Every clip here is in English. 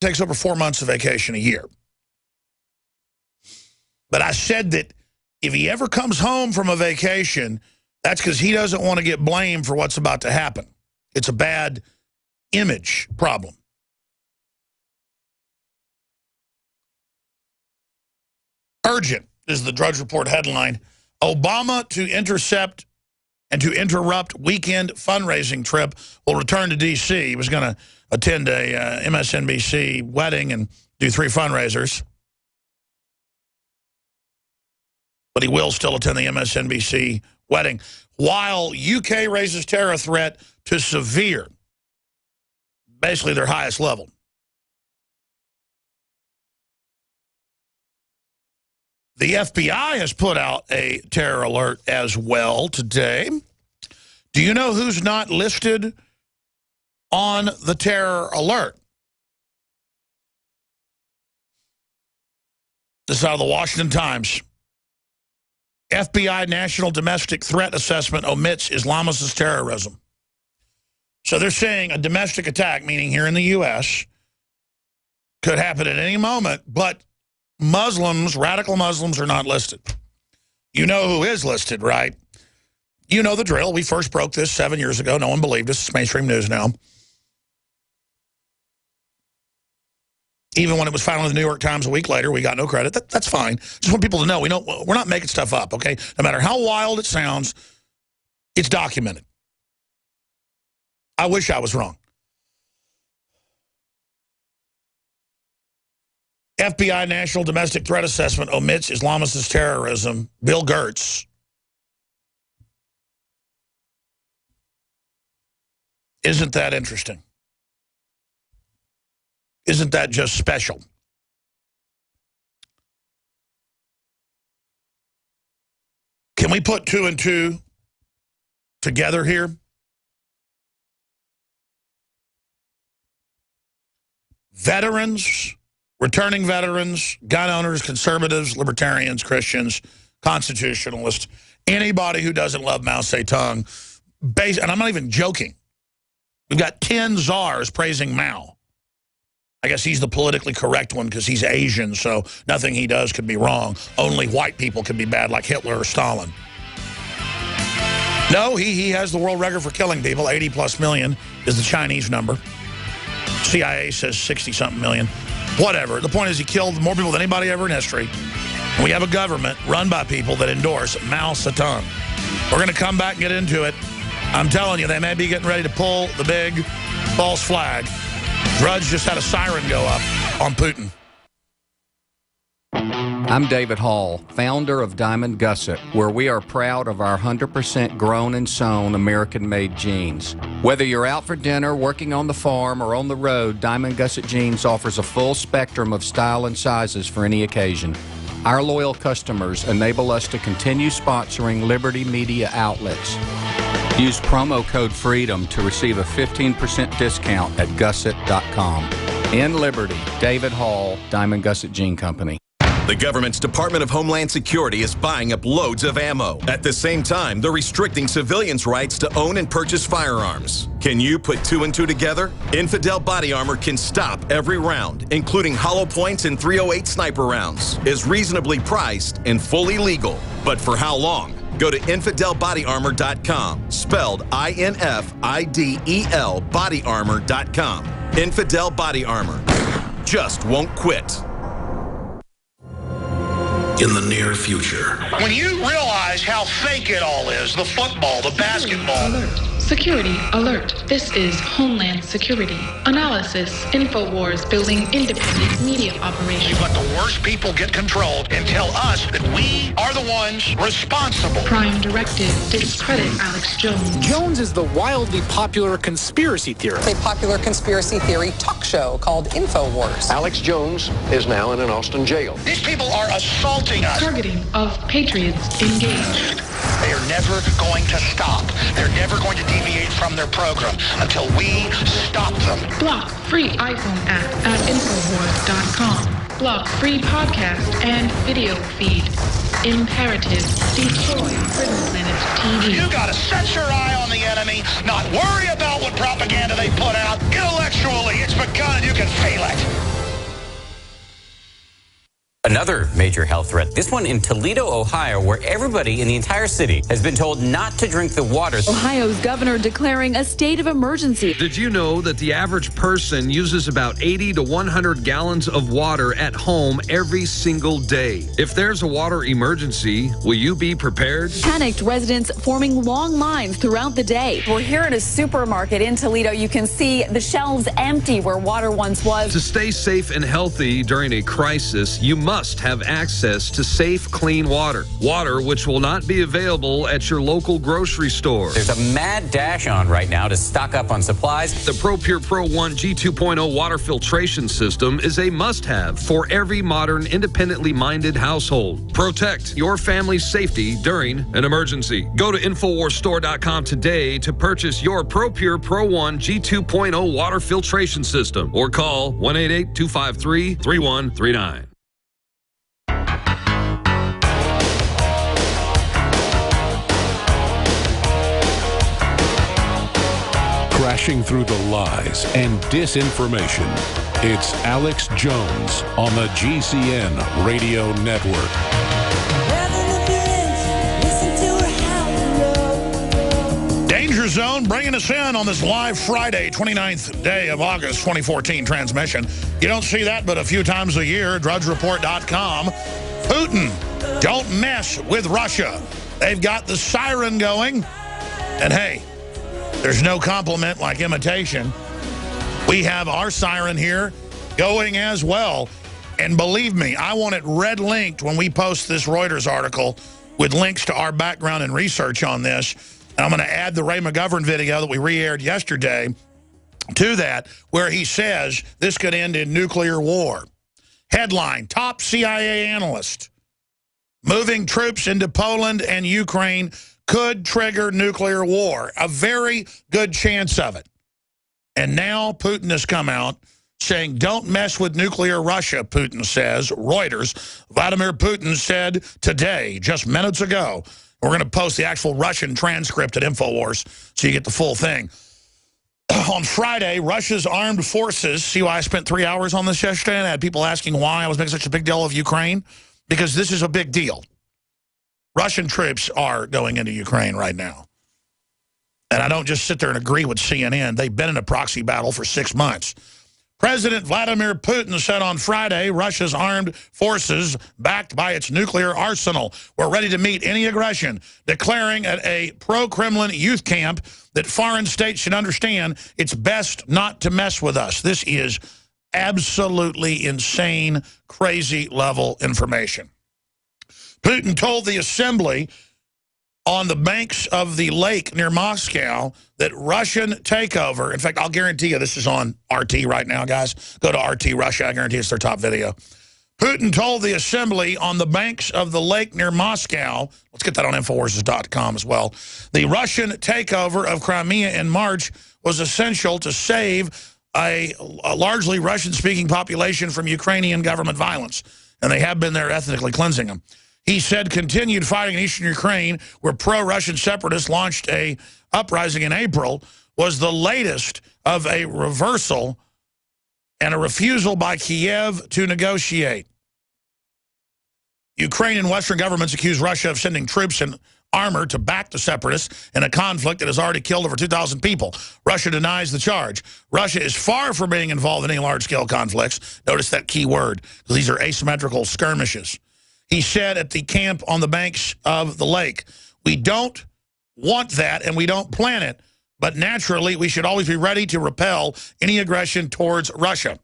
takes over 4 months of vacation a year. But I said that if he ever comes home from a vacation, that's because he doesn't want to get blamed for what's about to happen. It's a bad image problem. Urgent is the Drudge Report headline. Obama to intercept and to interrupt weekend fundraising trip will return to D.C. He was going to attend a MSNBC wedding and do 3 fundraisers. But he will still attend the MSNBC wedding. While UK raises terror threat to severe, basically their highest level. The FBI has put out a terror alert as well today. Do you know who's not listed on the terror alert? This is out of the Washington Times. FBI National Domestic Threat Assessment omits Islamist terrorism. So they're saying a domestic attack, meaning here in the U.S., could happen at any moment, but Muslims, radical Muslims, are not listed. You know who is listed, right? You know the drill. We first broke this 7 years ago. No one believed us. It's mainstream news now. Even when it was found in the New York Times a week later, we got no credit. That's fine. Just want people to know, we're not making stuff up, okay? No matter how wild it sounds, it's documented. I wish I was wrong. FBI National Domestic Threat Assessment omits Islamist terrorism. Bill Gertz. Isn't that interesting? Isn't that just special? Can we put 2 and 2 together here? Veterans, returning veterans, gun owners, conservatives, libertarians, Christians, constitutionalists, anybody who doesn't love Mao Zedong, and I'm not even joking. We've got 10 czars praising Mao. I guess he's the politically correct one because he's Asian, so nothing he does could be wrong. Only white people can be bad like Hitler or Stalin. No, he has the world record for killing people. 80+ million is the Chinese number. CIA says 60-something million. Whatever. The point is he killed more people than anybody ever in history. And we have a government run by people that endorse Mao Zedong. We're going to come back and get into it. I'm telling you, they may be getting ready to pull the big false flag. Drudge just had a siren go up on Putin. I'm David Hall, founder of Diamond Gusset, where we are proud of our 100% grown and sewn American-made jeans. Whether you're out for dinner, working on the farm, or on the road, Diamond Gusset Jeans offers a full spectrum of style and sizes for any occasion. Our loyal customers enable us to continue sponsoring Liberty Media outlets. Use promo code FREEDOM to receive a 15% discount at gusset.com. In Liberty, David Hall, Diamond Gusset Jean Company. The government's Department of Homeland Security is buying up loads of ammo. At the same time, they're restricting civilians' rights to own and purchase firearms. Can you put 2 and 2 together? Infidel Body Armor can stop every round, including hollow points and .308 sniper rounds, is reasonably priced and fully legal. But for how long? Go to InfidelBodyArmor.com, spelled I-N-F-I-D-E-L, bodyarmor.com. Infidel Body Armor. Just won't quit. In the near future. When you realize how fake it all is, the football, the basketball. Alert. Security alert. This is Homeland Security. Analysis. InfoWars building independent media operation. You let the worst people get control and tell us that we are the ones responsible. Prime directive. Discredit Alex Jones. Jones is the wildly popular conspiracy theorist. A popular conspiracy theory talk show called InfoWars. Alex Jones is now in an Austin jail. These people are assaulting us. Targeting of patriots engaged. They are never going to stop. They're never going to deviate from their program until we stop them. Block free iPhone app at Infowars.com. Block free podcast and video feed. Imperative. Destroy Prison Planet TV. You gotta set your eye on the enemy, not worry about what propaganda they put out. Intellectually, it's begun. You can feel it. Another major health threat, this one in Toledo, Ohio, where everybody in the entire city has been told not to drink the water. Ohio's governor declaring a state of emergency. Did you know that the average person uses about 80 to 100 gallons of water at home every single day? If there's a water emergency, will you be prepared? Panicked residents forming long lines throughout the day. We're here at a supermarket in Toledo. You can see the shelves empty where water once was. To stay safe and healthy during a crisis, you must have access to safe, clean water. Water which will not be available at your local grocery store. There's a mad dash on right now to stock up on supplies. The ProPure Pro 1 G2.0 water filtration system is a must-have for every modern, independently minded household. Protect your family's safety during an emergency. Go to InfoWarsStore.com today to purchase your ProPure Pro 1 G2.0 water filtration system or call 1-888-253-3139. Crashing through the lies and disinformation, it's Alex Jones on the GCN Radio Network. Danger Zone bringing us in on this live Friday, 29th day of August 2014 transmission. You don't see that but a few times a year. DrudgeReport.com. Putin, don't mess with Russia. They've got the siren going. And hey, there's no compliment like imitation. We have our siren here going as well. And believe me, I want it red linked when we post this Reuters article with links to our background and research on this. And I'm going to add the Ray McGovern video that we re-aired yesterday to that, where he says this could end in nuclear war. Headline, top CIA analyst. Moving troops into Poland and Ukraine could trigger nuclear war. A very good chance of it. And now Putin has come out saying, don't mess with nuclear Russia, Putin says. Reuters, Vladimir Putin said today, just minutes ago. We're going to post the actual Russian transcript at InfoWars so you get the full thing. On Friday, Russia's armed forces, see why I spent 3 hours on this yesterday and I had people asking why I was making such a big deal of Ukraine? Because this is a big deal. Russian troops are going into Ukraine right now. And I don't just sit there and agree with CNN. They've been in a proxy battle for 6 months. President Vladimir Putin said on Friday, Russia's armed forces, backed by its nuclear arsenal, were ready to meet any aggression, declaring at a pro-Kremlin youth camp that foreign states should understand it's best not to mess with us. This is absolutely insane, crazy level information. Putin told the assembly on the banks of the lake near Moscow that Russian takeover, in fact, I'll guarantee you this is on RT right now, guys. Go to RT Russia. I guarantee it's their top video. Putin told the assembly on the banks of the lake near Moscow, let's get that on Infowars.com as well, the Russian takeover of Crimea in March was essential to save a largely Russian-speaking population from Ukrainian government violence. And they have been there ethnically cleansing them. He said continued fighting in eastern Ukraine, where pro-Russian separatists launched a uprising in April, was the latest of a reversal and a refusal by Kiev to negotiate. Ukraine and Western governments accuse Russia of sending troops and armor to back the separatists in a conflict that has already killed over 2,000 people. Russia denies the charge. Russia is far from being involved in any large-scale conflicts. Notice that key word, because these are asymmetrical skirmishes. He said at the camp on the banks of the lake, we don't want that and we don't plan it, but naturally we should always be ready to repel any aggression towards Russia.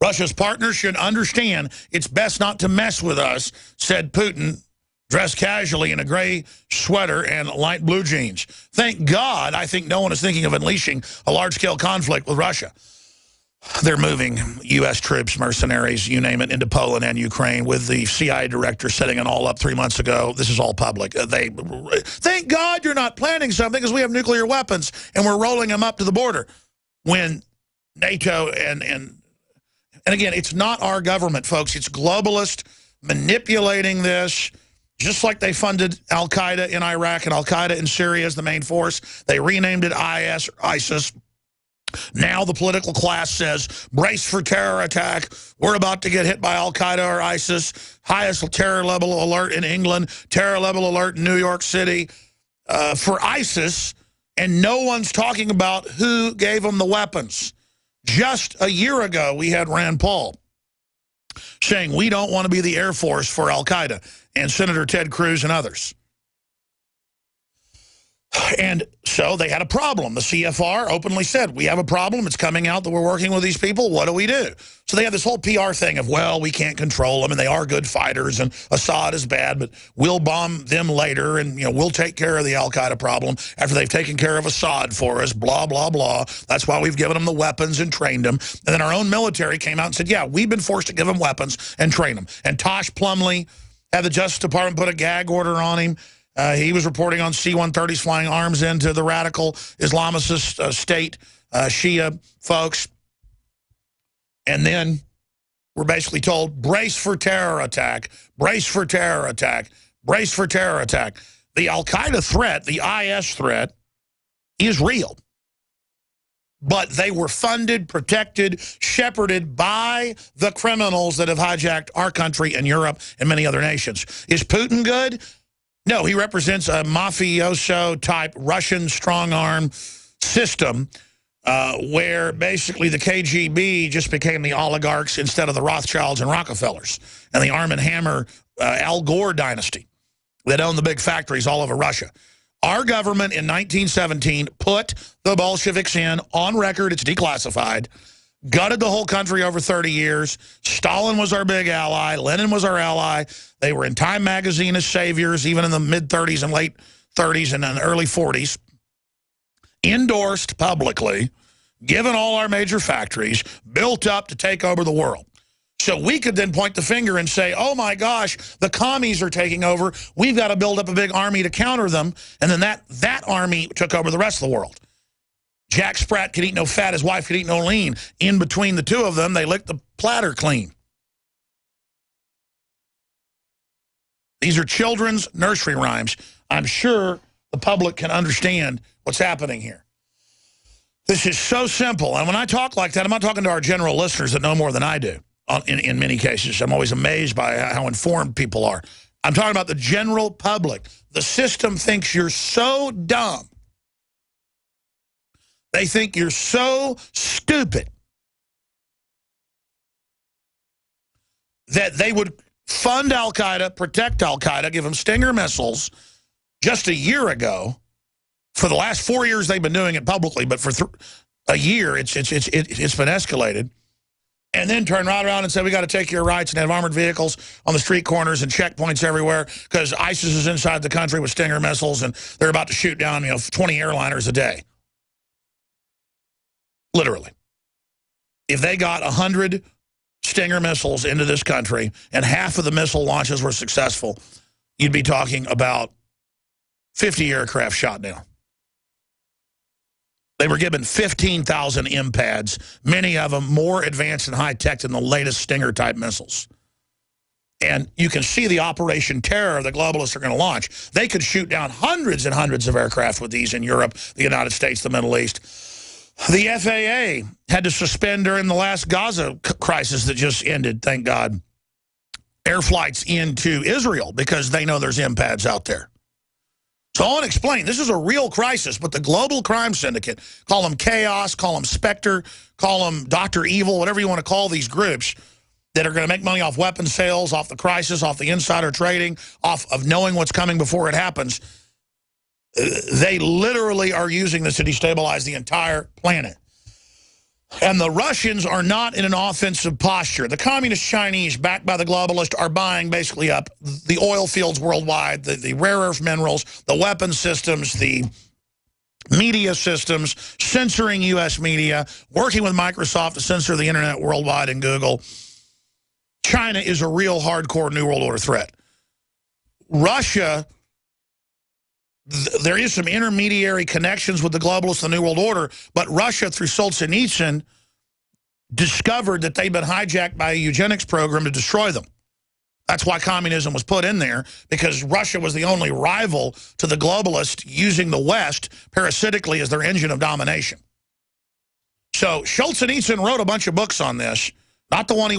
Russia's partners should understand it's best not to mess with us, said Putin, dressed casually in a gray sweater and light blue jeans. Thank God, I think no one is thinking of unleashing a large-scale conflict with Russia. They're moving U.S. troops, mercenaries, you name it, into Poland and Ukraine, with the CIA director setting it all up 3 months ago. This is all public. Thank God you're not planning something because we have nuclear weapons and we're rolling them up to the border. When NATO and again, it's not our government, folks. It's globalist manipulating this, just like they funded Al-Qaeda in Iraq and Al-Qaeda in Syria as the main force. They renamed it IS or ISIS. Now the political class says, brace for terror attack. We're about to get hit by Al-Qaeda or ISIS. Highest terror level alert in England. Terror level alert in New York City for ISIS. And no one's talking about who gave them the weapons. Just a year ago, we had Rand Paul saying we don't want to be the Air Force for Al-Qaeda, and Senator Ted Cruz and others. And so they had a problem. The CFR openly said, we have a problem. It's coming out that we're working with these people. What do we do? So they have this whole PR thing of, well, we can't control them, and they are good fighters, and Assad is bad, but we'll bomb them later, and we'll take care of the Al-Qaeda problem after they've taken care of Assad for us, blah, blah, blah. That's why we've given them the weapons and trained them. And then our own military came out and said, yeah, we've been forced to give them weapons and train them. And Tosh Plumlee had the Justice Department put a gag order on him. He was reporting on C-130s flying arms into the radical Islamist state, Shia folks. And then we're basically told, brace for terror attack, brace for terror attack, brace for terror attack. The Al-Qaeda threat, the IS threat, is real. But they were funded, protected, shepherded by the criminals that have hijacked our country and Europe and many other nations. Is Putin good? No, he represents a mafioso-type Russian strong-arm system where basically the KGB just became the oligarchs instead of the Rothschilds and Rockefellers and the Arm & Hammer Al Gore dynasty that owned the big factories all over Russia. Our government in 1917 put the Bolsheviks in on record. It's declassified. Gutted the whole country over 30 years. Stalin was our big ally. Lenin was our ally. They were in Time magazine as saviors, even in the mid-30s and late 30s and in the early 40s. Endorsed publicly, given all our major factories, built up to take over the world. So we could then point the finger and say, oh my gosh, the commies are taking over. We've got to build up a big army to counter them. And then that army took over the rest of the world. Jack Sprat could eat no fat, his wife could eat no lean. In between the two of them, they licked the platter clean. These are children's nursery rhymes. I'm sure the public can understand what's happening here. This is so simple. And when I talk like that, I'm not talking to our general listeners that know more than I do in many cases. I'm always amazed by how informed people are. I'm talking about the general public. The system thinks you're so dumb. They think you're so stupid that they would fund Al-Qaeda, protect Al-Qaeda, give them Stinger missiles just a year ago. For the last 4 years, they've been doing it publicly, but for a year, it's been escalated. And then turn right around and say, we got to take your rights and have armored vehicles on the street corners and checkpoints everywhere because ISIS is inside the country with Stinger missiles and they're about to shoot down 20 airliners a day. Literally. If they got 100 Stinger missiles into this country and half of the missile launches were successful, you'd be talking about 50 aircraft shot down. They were given 15,000 MPADs, many of them more advanced and high-tech than the latest Stinger-type missiles. And you can see the Operation Terror the globalists are going to launch. They could shoot down hundreds and hundreds of aircraft with these in Europe, the United States, the Middle East. The FAA had to suspend during the last Gaza crisis that just ended, thank God, air flights into Israel because they know there's MPADs out there. So I want to explain, this is a real crisis, but the global crime syndicate, call them Chaos, call them Spectre, call them Dr. Evil, whatever you want to call these groups that are going to make money off weapons sales, off the crisis, off the insider trading, off of knowing what's coming before it happens. They literally are using this to destabilize the entire planet. And the Russians are not in an offensive posture. The communist Chinese, backed by the globalists, are buying basically up the oil fields worldwide, the rare earth minerals, the weapons systems, the media systems, censoring U.S. media, working with Microsoft to censor the internet worldwide and Google. China is a real hardcore New World Order threat. Russia, there is some intermediary connections with the globalists and the New World Order, but Russia, through Solzhenitsyn, discovered that they'd been hijacked by a eugenics program to destroy them. That's why communism was put in there, because Russia was the only rival to the globalists using the West parasitically as their engine of domination. So Solzhenitsyn wrote a bunch of books on this, not the one he